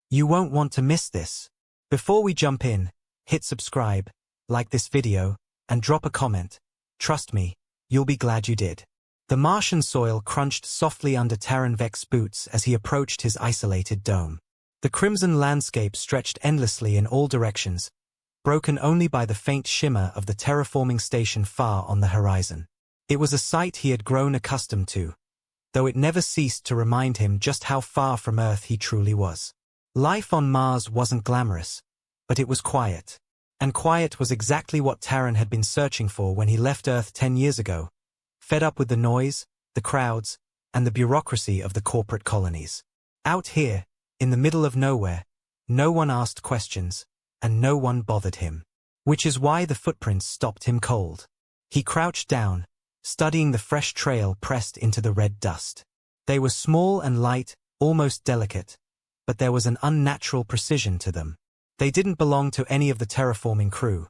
You won't want to miss this. Before we jump in, hit subscribe, like this video, and drop a comment. Trust me, you'll be glad you did. The Martian soil crunched softly under Taran Vek's boots as he approached his isolated dome. The crimson landscape stretched endlessly in all directions, broken only by the faint shimmer of the terraforming station far on the horizon. It was a sight he had grown accustomed to, though it never ceased to remind him just how far from Earth he truly was. Life on Mars wasn't glamorous, but it was quiet. And quiet was exactly what Taran had been searching for when he left Earth 10 years ago, fed up with the noise, the crowds, and the bureaucracy of the corporate colonies. Out here, in the middle of nowhere, no one asked questions, and no one bothered him. Which is why the footprints stopped him cold. He crouched down, studying the fresh trail pressed into the red dust. They were small and light, almost delicate, but there was an unnatural precision to them. They didn't belong to any of the terraforming crew.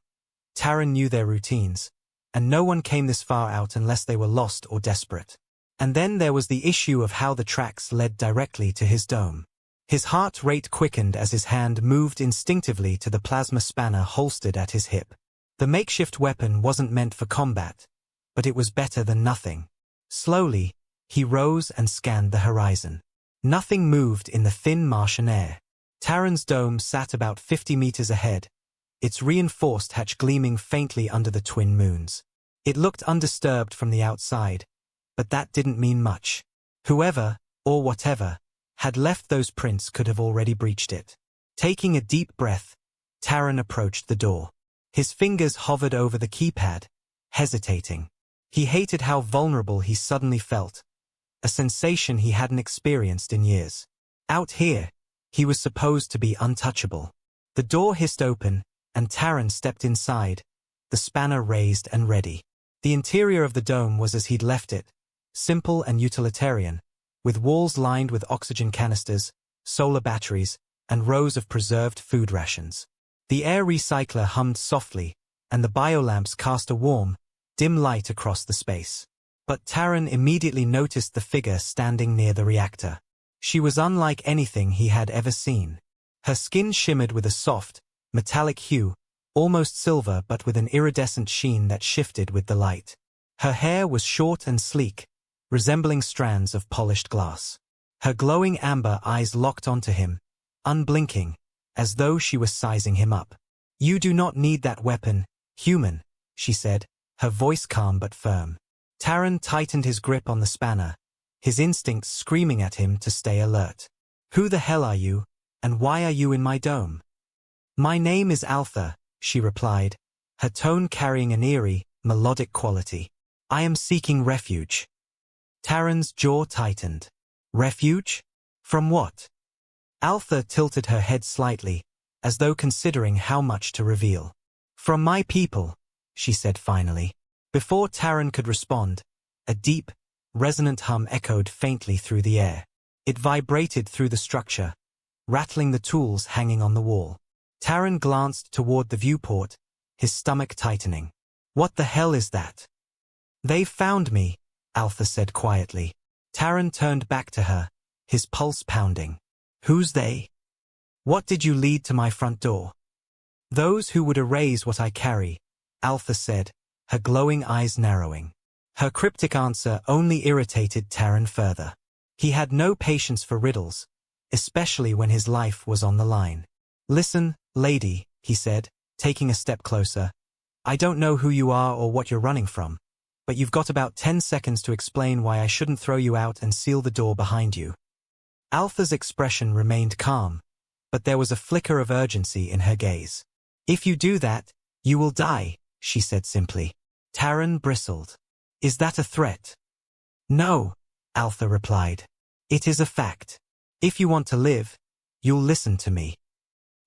Taran knew their routines, and no one came this far out unless they were lost or desperate. And then there was the issue of how the tracks led directly to his dome. His heart rate quickened as his hand moved instinctively to the plasma spanner holstered at his hip. The makeshift weapon wasn't meant for combat, but it was better than nothing. Slowly, he rose and scanned the horizon. Nothing moved in the thin Martian air. Taran's dome sat about 50 meters ahead, its reinforced hatch gleaming faintly under the twin moons. It looked undisturbed from the outside, but that didn't mean much. Whoever, or whatever, had left those prints could have already breached it. Taking a deep breath, Taran approached the door. His fingers hovered over the keypad, hesitating. He hated how vulnerable he suddenly felt, a sensation he hadn't experienced in years. Out here, he was supposed to be untouchable. The door hissed open, and Taran stepped inside, the spanner raised and ready. The interior of the dome was as he'd left it, simple and utilitarian, with walls lined with oxygen canisters, solar batteries, and rows of preserved food rations. The air recycler hummed softly, and the biolamps cast a warm, dim light across the space. But Taran immediately noticed the figure standing near the reactor. She was unlike anything he had ever seen. Her skin shimmered with a soft, metallic hue, almost silver but with an iridescent sheen that shifted with the light. Her hair was short and sleek, resembling strands of polished glass. Her glowing amber eyes locked onto him, unblinking, as though she was sizing him up. "You do not need that weapon, human," she said, her voice calm but firm. Taran tightened his grip on the spanner, his instincts screaming at him to stay alert. "Who the hell are you, and why are you in my dome?" "My name is Alpha," she replied, her tone carrying an eerie, melodic quality. "I am seeking refuge." Taran's jaw tightened. "Refuge? From what?" Alpha tilted her head slightly, as though considering how much to reveal. "From my people," she said finally. Before Taran could respond, a deep, resonant hum echoed faintly through the air. It vibrated through the structure, rattling the tools hanging on the wall. Taran glanced toward the viewport, his stomach tightening. "What the hell is that?" "They've found me," Alpha said quietly. Taran turned back to her, his pulse pounding. "Who's they? What did you lead to my front door?" "Those who would erase what I carry," Alpha said, her glowing eyes narrowing. Her cryptic answer only irritated Taran further. He had no patience for riddles, especially when his life was on the line. "Listen, lady," he said, taking a step closer. "I don't know who you are or what you're running from, but you've got about 10 seconds to explain why I shouldn't throw you out and seal the door behind you." Alpha's expression remained calm, but there was a flicker of urgency in her gaze. "If you do that, you will die," she said simply. Taran bristled. "Is that a threat?" "No," Alpha replied. "It is a fact. If you want to live, you'll listen to me."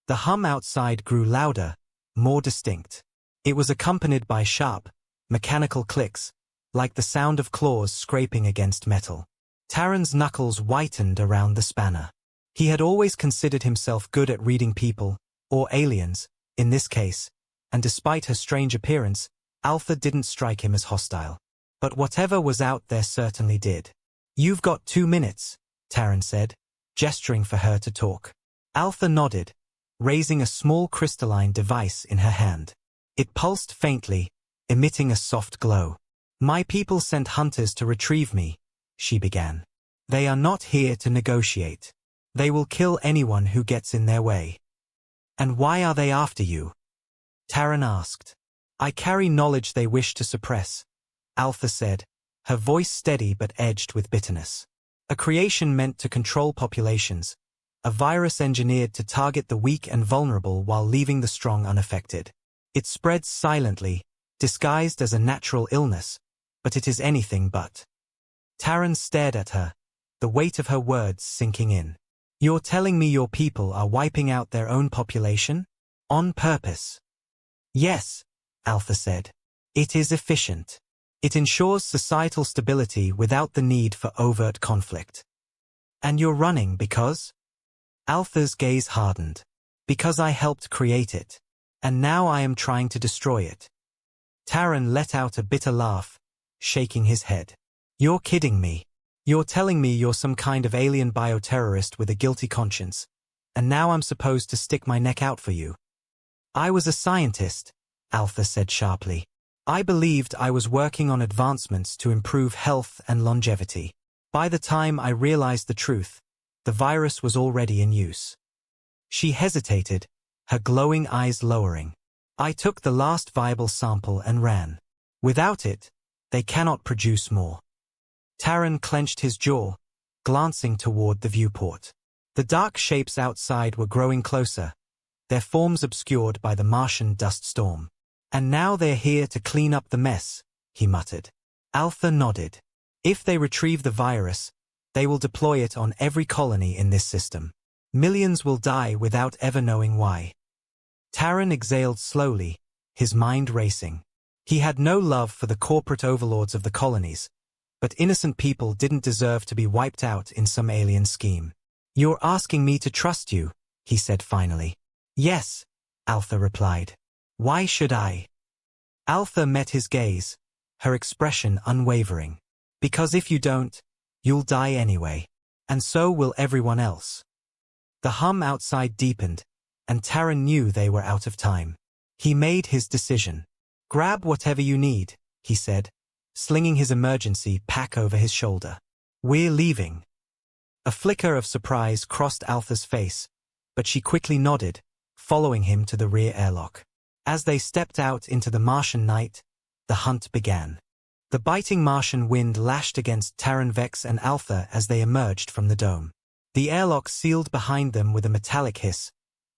The hum outside grew louder, more distinct. It was accompanied by sharp, mechanical clicks, like the sound of claws scraping against metal. Taran's knuckles whitened around the spanner. He had always considered himself good at reading people, or aliens, in this case, and despite her strange appearance, Alpha didn't strike him as hostile. But whatever was out there certainly did. "You've got 2 minutes, Taran said, gesturing for her to talk. Alpha nodded, raising a small crystalline device in her hand. It pulsed faintly, emitting a soft glow. "My people sent hunters to retrieve me," she began. "They are not here to negotiate. They will kill anyone who gets in their way." "And why are they after you?" Taran asked. "I carry knowledge they wish to suppress," Alpha said, her voice steady but edged with bitterness. "A creation meant to control populations, a virus engineered to target the weak and vulnerable while leaving the strong unaffected. It spreads silently, disguised as a natural illness, but it is anything but." Taran stared at her, the weight of her words sinking in. "You're telling me your people are wiping out their own population? On purpose?" "Yes," Alpha said. "It is efficient. It ensures societal stability without the need for overt conflict." "And you're running because?" Alpha's gaze hardened. "Because I helped create it. And now I am trying to destroy it." Taran let out a bitter laugh, shaking his head. "You're kidding me. You're telling me you're some kind of alien bioterrorist with a guilty conscience, and now I'm supposed to stick my neck out for you." "I was a scientist," Alpha said sharply. "I believed I was working on advancements to improve health and longevity. By the time I realized the truth, the virus was already in use." She hesitated, her glowing eyes lowering. "I took the last viable sample and ran. Without it, they cannot produce more." Taran clenched his jaw, glancing toward the viewport. The dark shapes outside were growing closer, their forms obscured by the Martian dust storm. "And now they're here to clean up the mess," he muttered. Alpha nodded. "If they retrieve the virus, they will deploy it on every colony in this system. Millions will die without ever knowing why." Taran exhaled slowly, his mind racing. He had no love for the corporate overlords of the colonies, but innocent people didn't deserve to be wiped out in some alien scheme. "You're asking me to trust you," he said finally. "Yes," Alpha replied. "Why should I?" Alpha met his gaze, her expression unwavering. "Because if you don't, you'll die anyway. And so will everyone else." The hum outside deepened, and Taran knew they were out of time. He made his decision. "Grab whatever you need," he said, slinging his emergency pack over his shoulder. "We're leaving." A flicker of surprise crossed Alpha's face, but she quickly nodded, following him to the rear airlock. As they stepped out into the Martian night, the hunt began. The biting Martian wind lashed against Taran, Vex, and Alpha as they emerged from the dome. The airlock sealed behind them with a metallic hiss,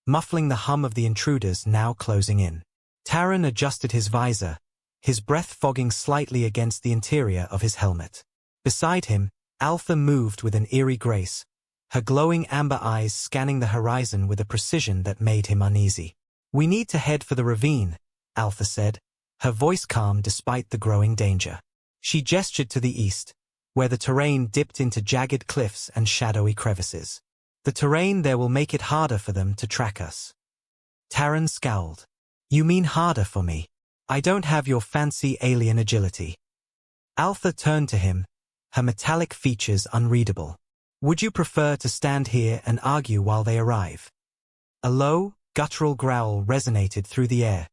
muffling the hum of the intruders now closing in. Taran adjusted his visor, his breath fogging slightly against the interior of his helmet. Beside him, Alpha moved with an eerie grace, her glowing amber eyes scanning the horizon with a precision that made him uneasy. "We need to head for the ravine," Alpha said, her voice calm despite the growing danger. She gestured to the east, where the terrain dipped into jagged cliffs and shadowy crevices. "The terrain there will make it harder for them to track us." Taran scowled. "You mean harder for me? I don't have your fancy alien agility." Alpha turned to him, her metallic features unreadable. "Would you prefer to stand here and argue while they arrive?" A low, guttural growl resonated through the air,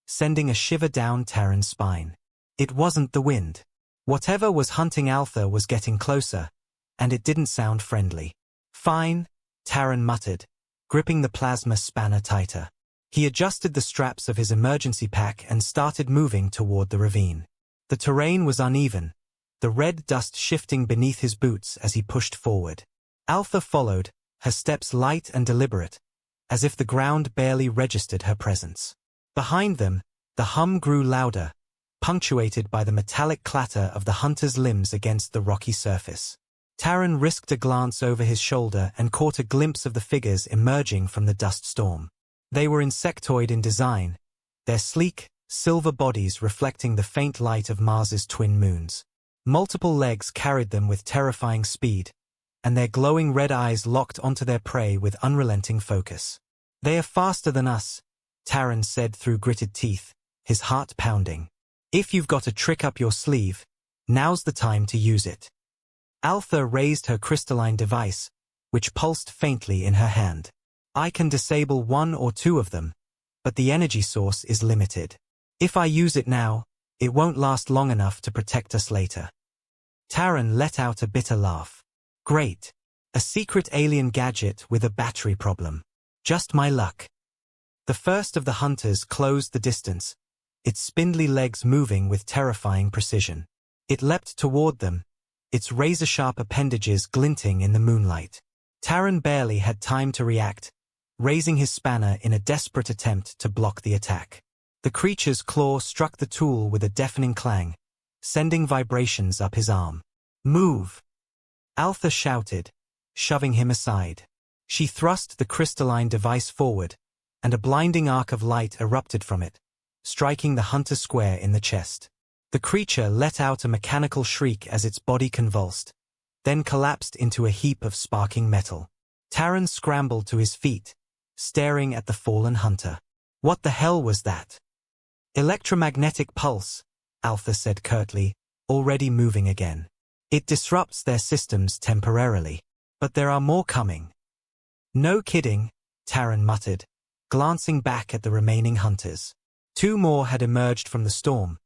sending a shiver down Taran's spine. It wasn't the wind. Whatever was hunting Alpha was getting closer, and it didn't sound friendly. "Fine," Taran muttered, gripping the plasma spanner tighter. He adjusted the straps of his emergency pack and started moving toward the ravine. The terrain was uneven, the red dust shifting beneath his boots as he pushed forward. Alpha followed, her steps light and deliberate, as if the ground barely registered her presence. Behind them, the hum grew louder, punctuated by the metallic clatter of the hunter's limbs against the rocky surface. Taran risked a glance over his shoulder and caught a glimpse of the figures emerging from the dust storm. They were insectoid in design, their sleek, silver bodies reflecting the faint light of Mars's twin moons. Multiple legs carried them with terrifying speed, and their glowing red eyes locked onto their prey with unrelenting focus. "They are faster than us," Taran said through gritted teeth, his heart pounding. "If you've got a trick up your sleeve, now's the time to use it." Alpha raised her crystalline device, which pulsed faintly in her hand. I can disable one or two of them, but the energy source is limited. If I use it now, it won't last long enough to protect us later. Taran let out a bitter laugh. Great. A secret alien gadget with a battery problem. Just my luck. The first of the hunters closed the distance, its spindly legs moving with terrifying precision. It leapt toward them, its razor-sharp appendages glinting in the moonlight. Taran barely had time to react, raising his spanner in a desperate attempt to block the attack. The creature's claw struck the tool with a deafening clang, sending vibrations up his arm. Move! Altha shouted, shoving him aside. She thrust the crystalline device forward, and a blinding arc of light erupted from it, striking the hunter square in the chest. The creature let out a mechanical shriek as its body convulsed, then collapsed into a heap of sparking metal. Taran scrambled to his feet, staring at the fallen hunter. What the hell was that? Electromagnetic pulse, Altha said curtly, already moving again. It disrupts their systems temporarily. But there are more coming. No kidding, Taran muttered, glancing back at the remaining hunters. 2 more had emerged from the storm,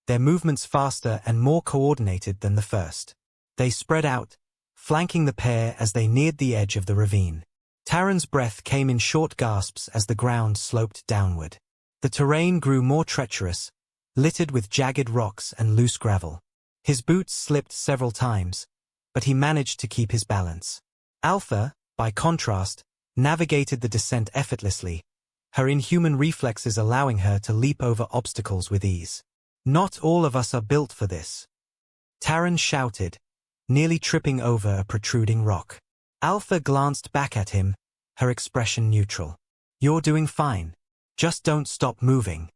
their movements faster and more coordinated than the first. They spread out, flanking the pair as they neared the edge of the ravine. Taran's breath came in short gasps as the ground sloped downward. The terrain grew more treacherous, littered with jagged rocks and loose gravel. His boots slipped several times, but he managed to keep his balance. Altha, by contrast, navigated the descent effortlessly, her inhuman reflexes allowing her to leap over obstacles with ease. Not all of us are built for this. Taran shouted, nearly tripping over a protruding rock. Altha glanced back at him, her expression neutral. You're doing fine. Just don't stop moving.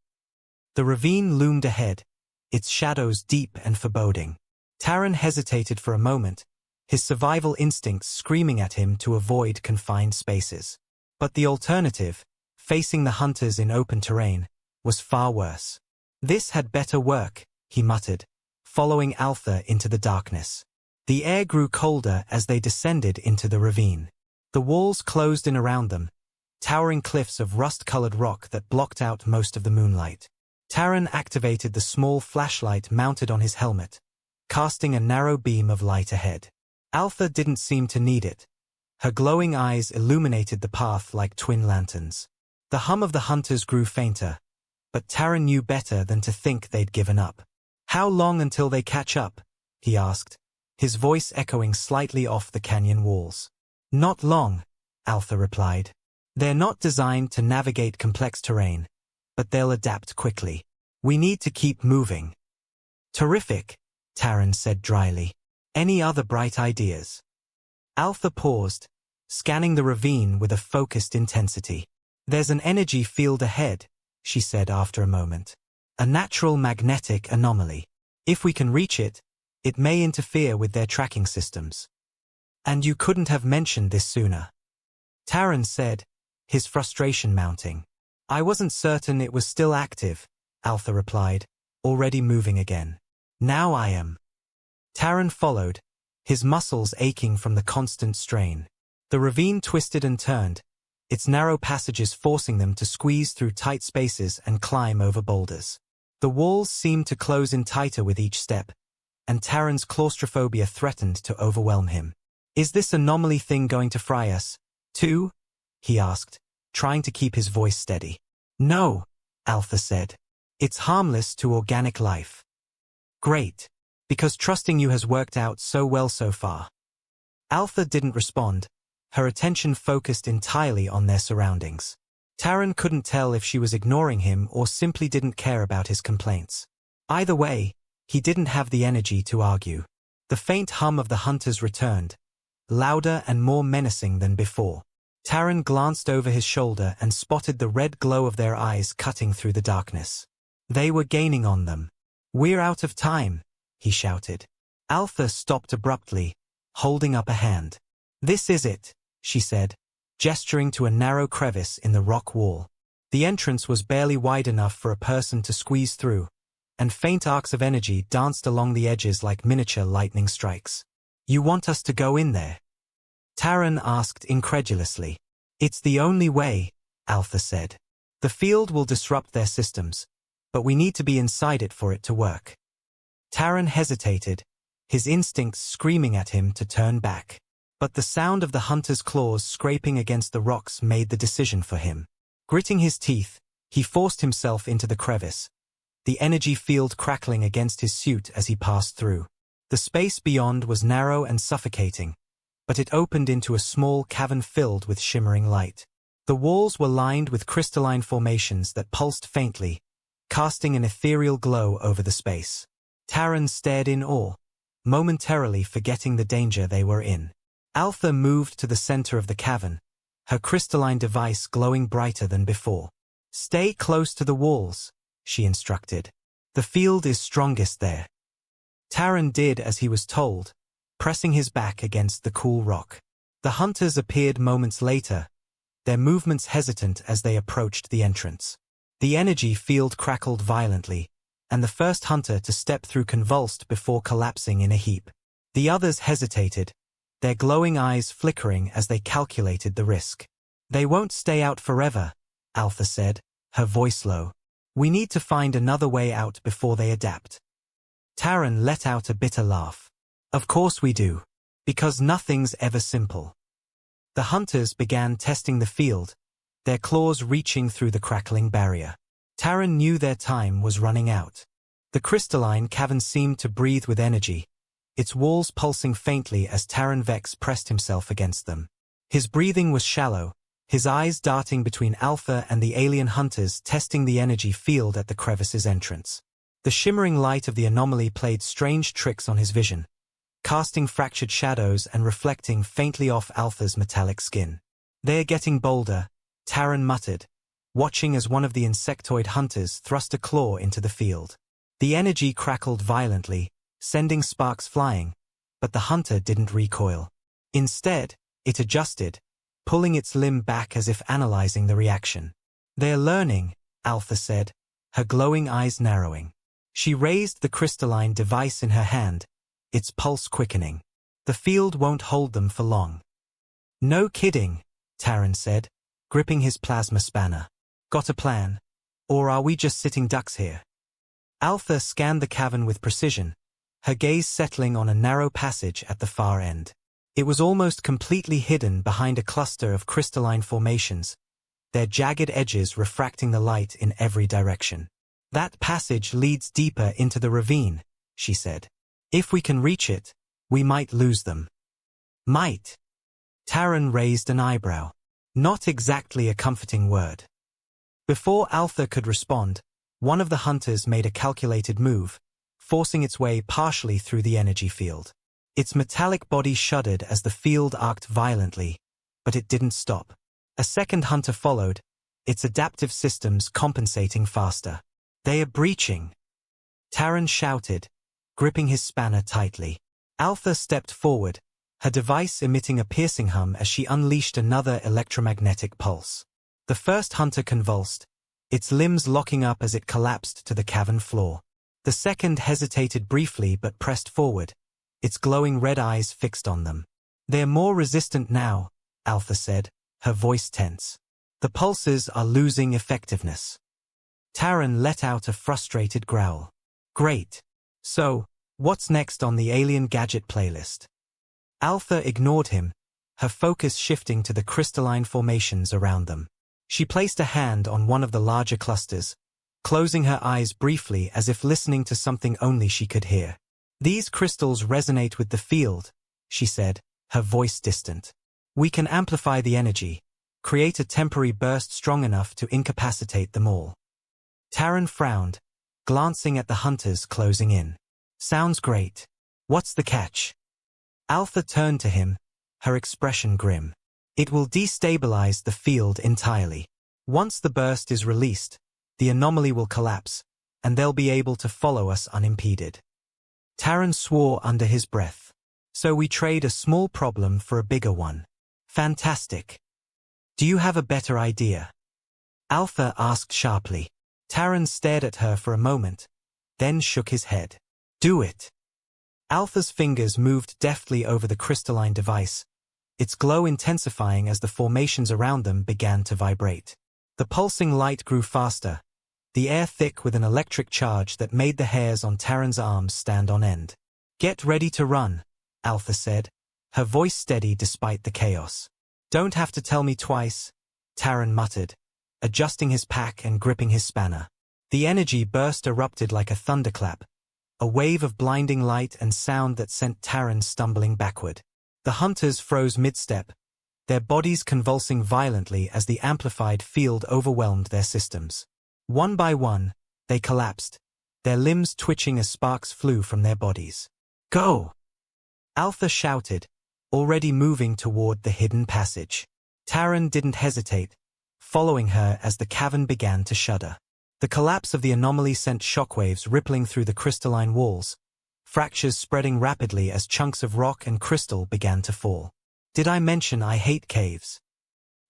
The ravine loomed ahead, its shadows deep and foreboding. Taran hesitated for a moment, his survival instincts screaming at him to avoid confined spaces. But the alternative, facing the hunters in open terrain, was far worse. This had better work, he muttered, following Altha into the darkness. The air grew colder as they descended into the ravine. The walls closed in around them, towering cliffs of rust-colored rock that blocked out most of the moonlight. Taran activated the small flashlight mounted on his helmet, casting a narrow beam of light ahead. Altha didn't seem to need it. Her glowing eyes illuminated the path like twin lanterns. The hum of the hunters grew fainter, but Taran knew better than to think they'd given up. How long until they catch up? He asked, his voice echoing slightly off the canyon walls. Not long, Altha replied. They're not designed to navigate complex terrain, but they'll adapt quickly. We need to keep moving. Terrific, Taran said dryly. Any other bright ideas? Altha paused, scanning the ravine with a focused intensity. There's an energy field ahead, she said after a moment. A natural magnetic anomaly. If we can reach it, it may interfere with their tracking systems. And you couldn't have mentioned this sooner. Taran said, his frustration mounting. I wasn't certain it was still active, Altha replied, already moving again. Now I am. Taran followed, his muscles aching from the constant strain. The ravine twisted and turned, its narrow passages forcing them to squeeze through tight spaces and climb over boulders. The walls seemed to close in tighter with each step, and Taran's claustrophobia threatened to overwhelm him. Is this anomaly thing going to fry us, too? He asked, trying to keep his voice steady. No, Altha said. It's harmless to organic life. Great. Because trusting you has worked out so well so far. Altha didn't respond, her attention focused entirely on their surroundings. Taran couldn't tell if she was ignoring him or simply didn't care about his complaints. Either way, he didn't have the energy to argue. The faint hum of the hunters returned, louder and more menacing than before. Taran glanced over his shoulder and spotted the red glow of their eyes cutting through the darkness. They were gaining on them. We're out of time, he shouted. Altha stopped abruptly, holding up a hand. This is it, she said, gesturing to a narrow crevice in the rock wall. The entrance was barely wide enough for a person to squeeze through, and faint arcs of energy danced along the edges like miniature lightning strikes. You want us to go in there? Taran asked incredulously. It's the only way, Alpha said. The field will disrupt their systems, but we need to be inside it for it to work. Taran hesitated, his instincts screaming at him to turn back. But the sound of the hunter's claws scraping against the rocks made the decision for him. Gritting his teeth, he forced himself into the crevice, the energy field crackling against his suit as he passed through. The space beyond was narrow and suffocating, but it opened into a small cavern filled with shimmering light. The walls were lined with crystalline formations that pulsed faintly, casting an ethereal glow over the space. Taran stared in awe, momentarily forgetting the danger they were in. Alpha moved to the center of the cavern, her crystalline device glowing brighter than before. "Stay close to the walls," she instructed. "The field is strongest there." Taran did as he was told, pressing his back against the cool rock. The hunters appeared moments later, their movements hesitant as they approached the entrance. The energy field crackled violently, and the first hunter to step through convulsed before collapsing in a heap. The others hesitated, their glowing eyes flickering as they calculated the risk. "They won't stay out forever," Alpha said, her voice low. "We need to find another way out before they adapt." Taran let out a bitter laugh. "Of course we do. Because nothing's ever simple." The hunters began testing the field, their claws reaching through the crackling barrier. Taran knew their time was running out. The crystalline cavern seemed to breathe with energy, its walls pulsing faintly as Taran Vex pressed himself against them. His breathing was shallow, his eyes darting between Alpha and the alien hunters testing the energy field at the crevice's entrance. The shimmering light of the anomaly played strange tricks on his vision, casting fractured shadows and reflecting faintly off Alpha's metallic skin. "They're getting bolder," Taran muttered, watching as one of the insectoid hunters thrust a claw into the field. The energy crackled violently, sending sparks flying, but the hunter didn't recoil. Instead, it adjusted, pulling its limb back as if analyzing the reaction. "They're learning," Alpha said, her glowing eyes narrowing. She raised the crystalline device in her hand, its pulse quickening. "The field won't hold them for long." "No kidding," Taran said, gripping his plasma spanner. "Got a plan? Or are we just sitting ducks here?" Alpha scanned the cavern with precision, her gaze settling on a narrow passage at the far end. It was almost completely hidden behind a cluster of crystalline formations, their jagged edges refracting the light in every direction. "That passage leads deeper into the ravine," she said. "If we can reach it, we might lose them." "Might?" Taran raised an eyebrow. Not exactly a comforting word. Before Alpha could respond, one of the hunters made a calculated move, forcing its way partially through the energy field. Its metallic body shuddered as the field arced violently, but it didn't stop. A second hunter followed, its adaptive systems compensating faster. "They are breaching!" Taran shouted, gripping his spanner tightly. Alpha stepped forward, her device emitting a piercing hum as she unleashed another electromagnetic pulse. The first hunter convulsed, its limbs locking up as it collapsed to the cavern floor. The second hesitated briefly but pressed forward, its glowing red eyes fixed on them. "They're more resistant now," Alpha said, her voice tense. "The pulses are losing effectiveness." Taran let out a frustrated growl. "Great. So, what's next on the alien gadget playlist?" Alpha ignored him, her focus shifting to the crystalline formations around them. She placed a hand on one of the larger clusters, closing her eyes briefly as if listening to something only she could hear. "These crystals resonate with the field," she said, her voice distant. "We can amplify the energy, create a temporary burst strong enough to incapacitate them all." Taran frowned, glancing at the hunters closing in. "Sounds great. What's the catch?" Alpha turned to him, her expression grim. "It will destabilize the field entirely. Once the burst is released, the anomaly will collapse, and they'll be able to follow us unimpeded." Taran swore under his breath. "So we trade a small problem for a bigger one. Fantastic. Do you have a better idea?" Alpha asked sharply. Taran stared at her for a moment, then shook his head. "Do it." Alpha's fingers moved deftly over the crystalline device, its glow intensifying as the formations around them began to vibrate. The pulsing light grew faster, the air thick with an electric charge that made the hairs on Taran's arms stand on end. "Get ready to run," Altha said, her voice steady despite the chaos. "Don't have to tell me twice," Taran muttered, adjusting his pack and gripping his spanner. The energy burst erupted like a thunderclap, a wave of blinding light and sound that sent Taran stumbling backward. The hunters froze mid-step, their bodies convulsing violently as the amplified field overwhelmed their systems. One by one, they collapsed, their limbs twitching as sparks flew from their bodies. "Go!" Altha shouted, already moving toward the hidden passage. Taran didn't hesitate, following her as the cavern began to shudder. The collapse of the anomaly sent shockwaves rippling through the crystalline walls, fractures spreading rapidly as chunks of rock and crystal began to fall. "Did I mention I hate caves?"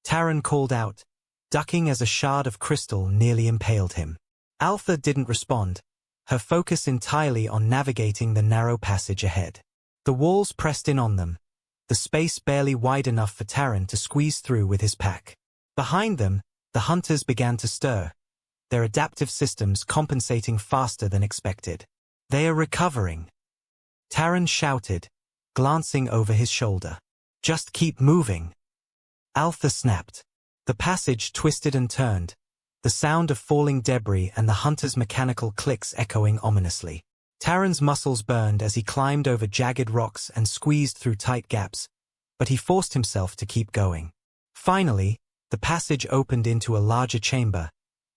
Taran called out, ducking as a shard of crystal nearly impaled him. Altha didn't respond, her focus entirely on navigating the narrow passage ahead. The walls pressed in on them, the space barely wide enough for Taran to squeeze through with his pack. Behind them, the hunters began to stir, their adaptive systems compensating faster than expected. "They are recovering," Taran shouted, glancing over his shoulder. "Just keep moving." Altha snapped. The passage twisted and turned, the sound of falling debris and the hunter's mechanical clicks echoing ominously. Taran's muscles burned as he climbed over jagged rocks and squeezed through tight gaps, but he forced himself to keep going. Finally, the passage opened into a larger chamber,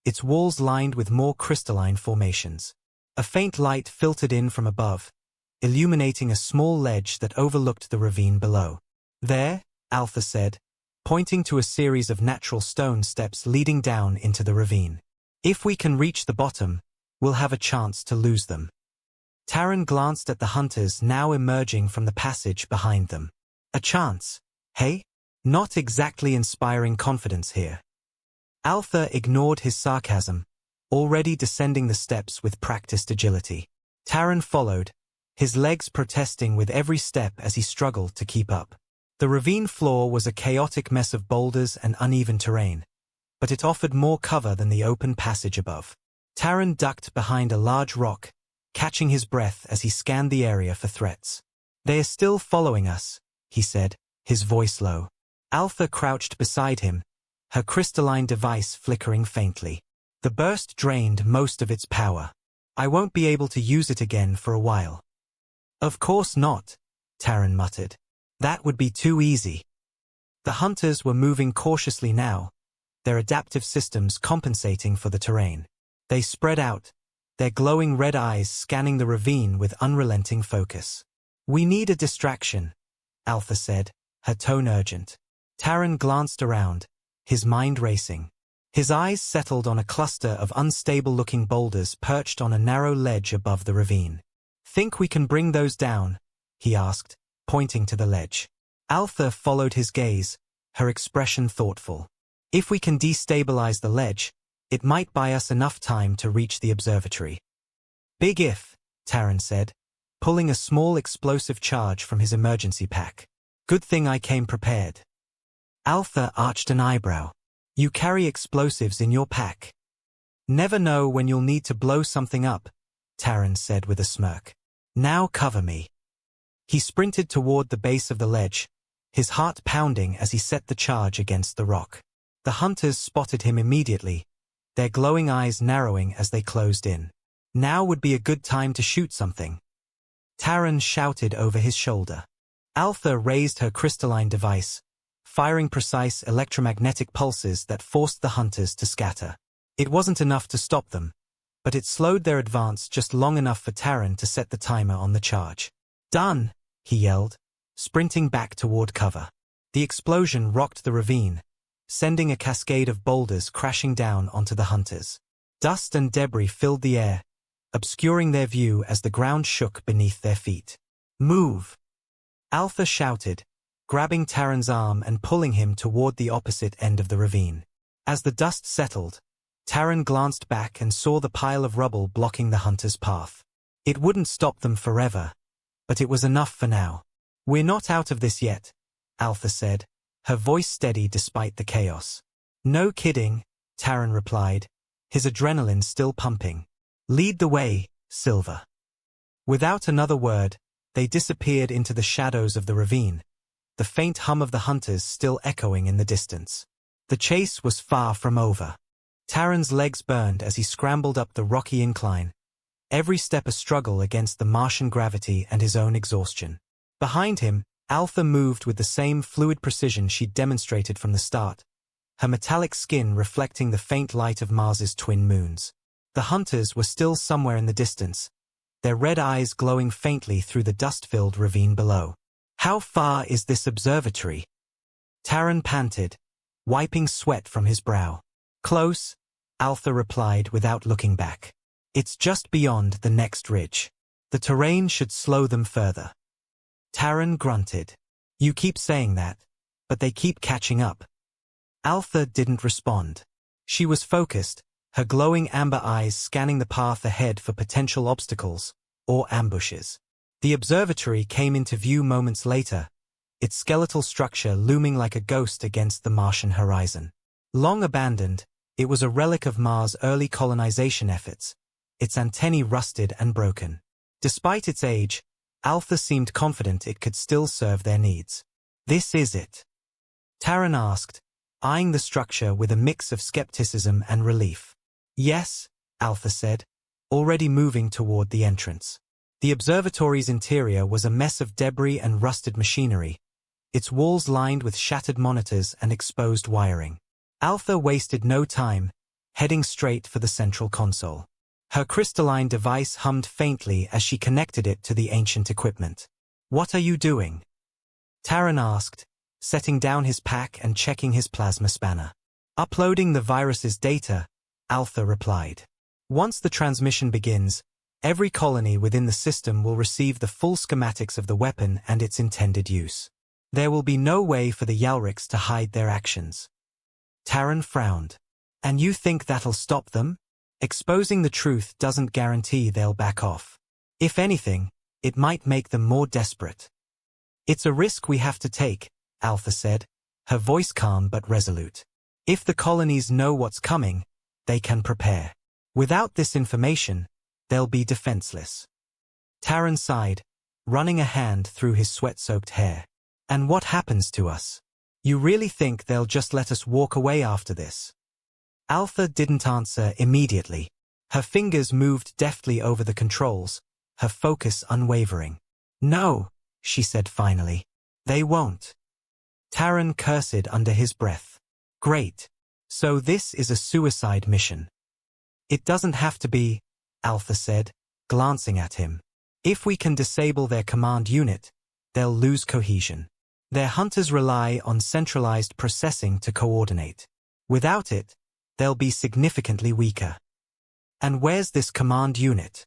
its walls lined with more crystalline formations. A faint light filtered in from above, illuminating a small ledge that overlooked the ravine below. "There," Altha said, pointing to a series of natural stone steps leading down into the ravine. "If we can reach the bottom, we'll have a chance to lose them." Taran glanced at the hunters now emerging from the passage behind them. "A chance, hey? Not exactly inspiring confidence here." Altha ignored his sarcasm, already descending the steps with practiced agility. Taran followed, his legs protesting with every step as he struggled to keep up. The ravine floor was a chaotic mess of boulders and uneven terrain, but it offered more cover than the open passage above. Taran ducked behind a large rock, catching his breath as he scanned the area for threats. "They are still following us," he said, his voice low. Altha crouched beside him, her crystalline device flickering faintly. The burst drained most of its power. "I won't be able to use it again for a while." "Of course not," Taran muttered. "That would be too easy." The hunters were moving cautiously now, their adaptive systems compensating for the terrain. They spread out, their glowing red eyes scanning the ravine with unrelenting focus. "We need a distraction," Altha said, her tone urgent. Taran glanced around, his mind racing. His eyes settled on a cluster of unstable-looking boulders perched on a narrow ledge above the ravine. "Think we can bring those down?" he asked, pointing to the ledge. Altha followed his gaze, her expression thoughtful. "If we can destabilize the ledge, it might buy us enough time to reach the observatory." "Big if," Taran said, pulling a small explosive charge from his emergency pack. "Good thing I came prepared." Altha arched an eyebrow. "You carry explosives in your pack?" "Never know when you'll need to blow something up," Taran said with a smirk. "Now cover me." He sprinted toward the base of the ledge, his heart pounding as he set the charge against the rock. The hunters spotted him immediately, their glowing eyes narrowing as they closed in. Now would be a good time to shoot something. Taran shouted over his shoulder. Altha raised her crystalline device, firing precise electromagnetic pulses that forced the hunters to scatter. It wasn't enough to stop them, but it slowed their advance just long enough for Taran to set the timer on the charge. "Done!" he yelled, sprinting back toward cover. The explosion rocked the ravine, sending a cascade of boulders crashing down onto the hunters. Dust and debris filled the air, obscuring their view as the ground shook beneath their feet. "Move!" Altha shouted, grabbing Taran's arm and pulling him toward the opposite end of the ravine. As the dust settled, Taran glanced back and saw the pile of rubble blocking the hunters' path. It wouldn't stop them forever, but it was enough for now. "We're not out of this yet," Alpha said, her voice steady despite the chaos. No kidding, Taran replied, his adrenaline still pumping. Lead the way, Silver. Without another word, they disappeared into the shadows of the ravine, the faint hum of the hunters still echoing in the distance. The chase was far from over. Taran's legs burned as he scrambled up the rocky incline, every step a struggle against the Martian gravity and his own exhaustion. Behind him, Alpha moved with the same fluid precision she'd demonstrated from the start, her metallic skin reflecting the faint light of Mars's twin moons. The hunters were still somewhere in the distance, their red eyes glowing faintly through the dust-filled ravine below. How far is this observatory? Taran panted, wiping sweat from his brow. Close, Alpha replied without looking back. It's just beyond the next ridge. The terrain should slow them further. Taran grunted. You keep saying that, but they keep catching up. Alpha didn't respond. She was focused, her glowing amber eyes scanning the path ahead for potential obstacles, or ambushes. The observatory came into view moments later, its skeletal structure looming like a ghost against the Martian horizon. Long abandoned, it was a relic of Mars' early colonization efforts, its antennae rusted and broken. Despite its age, Alpha seemed confident it could still serve their needs. This is it? Taran asked, eyeing the structure with a mix of skepticism and relief. Yes, Alpha said, already moving toward the entrance. The observatory's interior was a mess of debris and rusted machinery, its walls lined with shattered monitors and exposed wiring. Alpha wasted no time, heading straight for the central console. Her crystalline device hummed faintly as she connected it to the ancient equipment. What are you doing? Taran asked, setting down his pack and checking his plasma spanner. Uploading the virus's data, Alpha replied. Once the transmission begins, every colony within the system will receive the full schematics of the weapon and its intended use. There will be no way for the Yalriks to hide their actions. Taran frowned. And you think that'll stop them? Exposing the truth doesn't guarantee they'll back off. If anything, it might make them more desperate. It's a risk we have to take, Alpha said, her voice calm but resolute. If the colonies know what's coming, they can prepare. Without this information, they'll be defenseless. Taran sighed, running a hand through his sweat-soaked hair. And what happens to us? You really think they'll just let us walk away after this? Alpha didn't answer immediately. Her fingers moved deftly over the controls, her focus unwavering. No, she said finally. They won't. Taran cursed under his breath. Great. So this is a suicide mission. It doesn't have to be, Alpha said, glancing at him. If we can disable their command unit, they'll lose cohesion. Their hunters rely on centralized processing to coordinate. Without it, they'll be significantly weaker. And where's this command unit?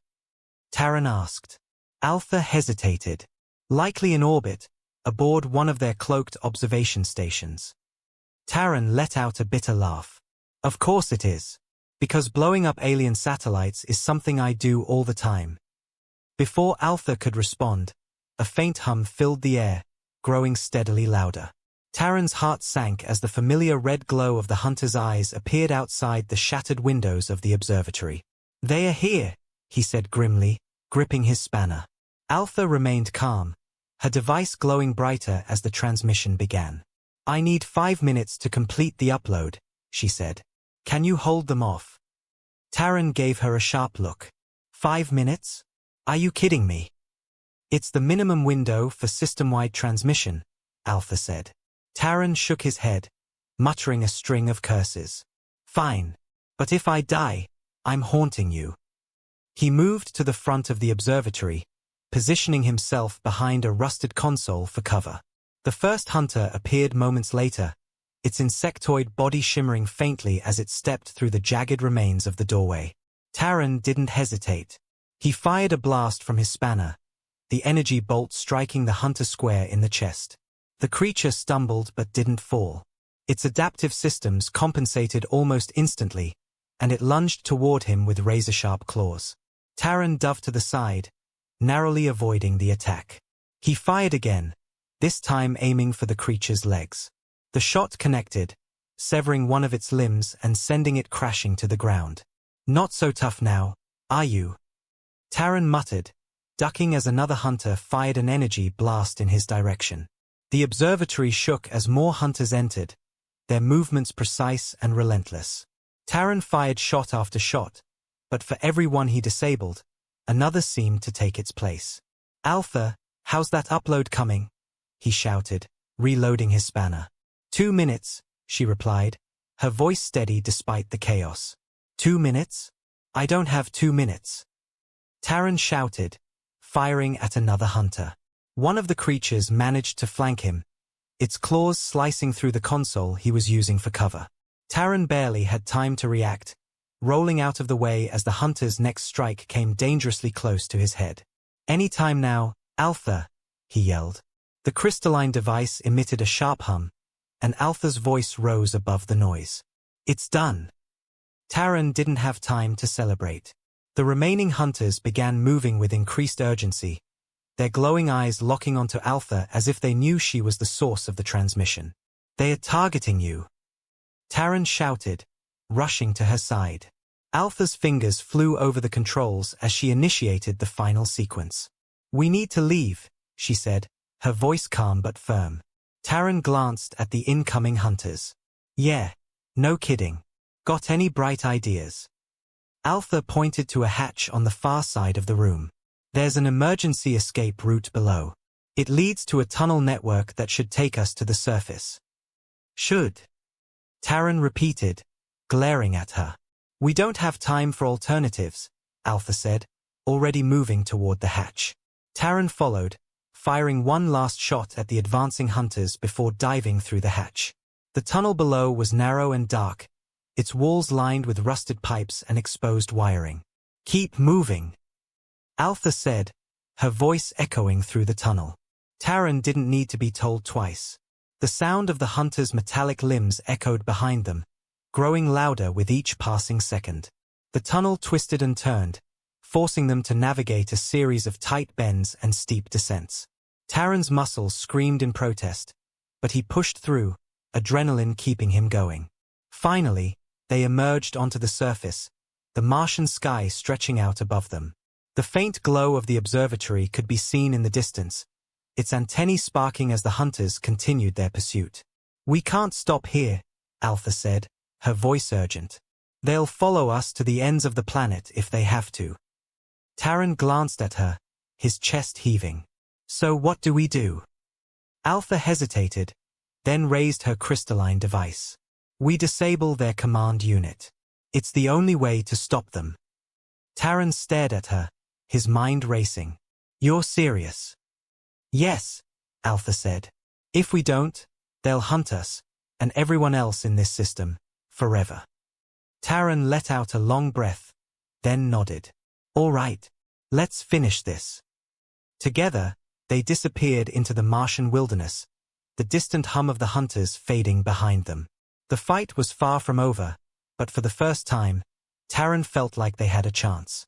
Taran asked. Alpha hesitated. Likely in orbit, aboard one of their cloaked observation stations. Taran let out a bitter laugh. Of course it is. Because blowing up alien satellites is something I do all the time. Before Alpha could respond, a faint hum filled the air, growing steadily louder. Taran's heart sank as the familiar red glow of the hunter's eyes appeared outside the shattered windows of the observatory. They are here, he said grimly, gripping his spanner. Alpha remained calm, her device glowing brighter as the transmission began. I need 5 minutes to complete the upload, she said. Can you hold them off? Taran gave her a sharp look. 5 minutes? Are you kidding me? It's the minimum window for system-wide transmission, Alpha said. Taran shook his head, muttering a string of curses. Fine. But if I die, I'm haunting you. He moved to the front of the observatory, positioning himself behind a rusted console for cover. The first hunter appeared moments later, its insectoid body shimmering faintly as it stepped through the jagged remains of the doorway. Taran didn't hesitate. He fired a blast from his spanner, the energy bolt striking the hunter square in the chest. The creature stumbled but didn't fall. Its adaptive systems compensated almost instantly, and it lunged toward him with razor-sharp claws. Taran dove to the side, narrowly avoiding the attack. He fired again, this time aiming for the creature's legs. The shot connected, severing one of its limbs and sending it crashing to the ground. "Not so tough now, are you?" Taran muttered, ducking as another hunter fired an energy blast in his direction. The observatory shook as more hunters entered, their movements precise and relentless. Taran fired shot after shot, but for every one he disabled, another seemed to take its place. "Alpha, how's that upload coming?" he shouted, reloading his spanner. 2 minutes, she replied, her voice steady despite the chaos. 2 minutes? I don't have 2 minutes. Taran shouted, firing at another hunter. One of the creatures managed to flank him, its claws slicing through the console he was using for cover. Taran barely had time to react, rolling out of the way as the hunter's next strike came dangerously close to his head. "Any time now, Alpha," he yelled. The crystalline device emitted a sharp hum, and Alpha's voice rose above the noise. "It's done." Taran didn't have time to celebrate. The remaining hunters began moving with increased urgency, their glowing eyes locking onto Alpha as if they knew she was the source of the transmission. "They are targeting you," Taran shouted, rushing to her side. Alpha's fingers flew over the controls as she initiated the final sequence. "We need to leave," she said, her voice calm but firm. Taran glanced at the incoming hunters. "Yeah, no kidding. Got any bright ideas?" Alpha pointed to a hatch on the far side of the room. "There's an emergency escape route below. It leads to a tunnel network that should take us to the surface." "Should?" Taran repeated, glaring at her. "We don't have time for alternatives," Alpha said, already moving toward the hatch. Taran followed, firing one last shot at the advancing hunters before diving through the hatch. The tunnel below was narrow and dark, its walls lined with rusted pipes and exposed wiring. "Keep moving," Alpha said, her voice echoing through the tunnel. Taran didn't need to be told twice. The sound of the hunters' metallic limbs echoed behind them, growing louder with each passing second. The tunnel twisted and turned, forcing them to navigate a series of tight bends and steep descents. Taran's muscles screamed in protest, but he pushed through, adrenaline keeping him going. Finally, they emerged onto the surface, the Martian sky stretching out above them. The faint glow of the observatory could be seen in the distance, its antennae sparking as the hunters continued their pursuit. "We can't stop here," Alpha said, her voice urgent. "They'll follow us to the ends of the planet if they have to." Taran glanced at her, his chest heaving. "So what do we do?" Alpha hesitated, then raised her crystalline device. "We disable their command unit. It's the only way to stop them." Taran stared at her, his mind racing. "You're serious?" "Yes," Alpha said. "If we don't, they'll hunt us, and everyone else in this system, forever." Taran let out a long breath, then nodded. "All right, let's finish this." Together, they disappeared into the Martian wilderness, the distant hum of the hunters fading behind them. The fight was far from over, but for the first time, Taran felt like they had a chance.